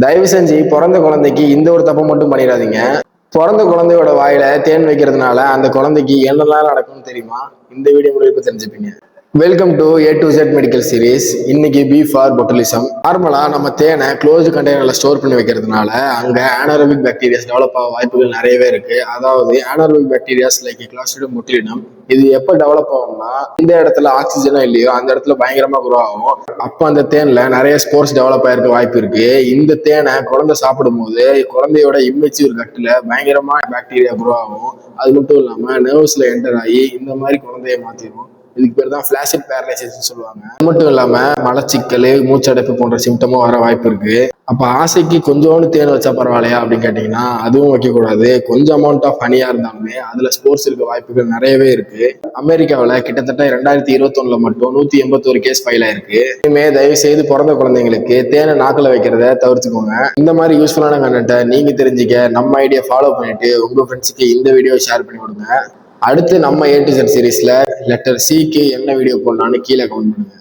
தயவு செஞ்சு பிறந்த குழந்தைக்கு இந்த ஒரு தப்பை மட்டும் பண்ணிடாதீங்க. பிறந்த குழந்தையோட வாயில தேன் வைக்கிறதுனால அந்த குழந்தைக்கு என்னெல்லாம் நடக்கும்னு தெரியுமா? இந்த வீடியோ முடிவு தெரிஞ்சுப்பீங்க. Welcome to A to Z medical series. இன்னைக்கு பி ஃபார் பொட்டுலிசம். நார்மலா நம்ம தேனை க்ளோஸ் கண்டெய்னர்ல ஸ்டோர் பண்ணி வைக்கிறதுனால அங்க ஆனரோபிக் பாக்டீரியாஸ் டெவலப் ஆக வாய்ப்புகள் நிறையவே இருக்கு. அதாவது ஆனரோபிக் பாக்டீரியாஸ் லைக் கிளாஸ்ட்ரிடியம் பொட்டுலினம் இது எப்ப டெவலப் ஆகும்னா, இந்த இடத்துல ஆக்சிஜனும் இல்லையோ அந்த இடத்துல பயங்கரமா குரோ ஆகும். அப்ப அந்த தேன்ல நிறைய ஸ்போர்ஸ் டெவலப் ஆயிருக்க வாய்ப்பு இருக்கு. இந்த தேனை குழந்தை சாப்பிடும் போது குழந்தையோட இம்மெச்சூர் கட்டுல பயங்கரமா பாக்டீரியா குரோ ஆகும். அது மட்டும் இல்லாம நர்வ்ஸ்ல என்டர் ஆகி இந்த மாதிரி குழந்தைய மாத்திரும். இதுக்கு பேர் தான் பிளாசிட் பேரலைசிஸ் சொல்லுவாங்க. அது மட்டும் இல்லாம மலச்சிக்கல், மூச்சடைப்பு போன்ற சிம்டமும் வர வாய்ப்பு இருக்கு. அப்ப ஆசைக்கு கொஞ்சோண்டு தேன் வச்சா பரவாயில்லையா அப்படின்னு கேட்டீங்கன்னா அதுவும் வைக்கக்கூடாது. கொஞ்சம் அமௌண்ட் ஆஃப் ஹனியா இருந்தாலுமே அதுல ஸ்போர்ட்ஸ் இருக்க வாய்ப்புகள் நிறையவே இருக்கு. அமெரிக்காவில் கிட்டத்தட்ட 2021 மட்டும் 181 கேஸ் ஃபைல் ஆயிருக்கு. இனிமே தயவு செய்து பிறந்த குழந்தைங்களுக்கு தேனை நாக்கில் வைக்கிறத தவிர்த்துக்கோங்க. இந்த மாதிரி யூஸ்ஃபுல்லான கண்டென்ட்டை நீங்க தெரிஞ்சுக்க நம்ம ஐடியா ஃபாலோ பண்ணிட்டு உங்க ஃப்ரெண்ட்ஸுக்கு இந்த வீடியோ ஷேர் பண்ணி விடுங்க. அடுத்து நம்ம A to Z சீரீஸ்ல லெட்டர் சிக்கு என்ன வீடியோ போடலான்னு கீழே கமெண்ட் பண்ணுங்க.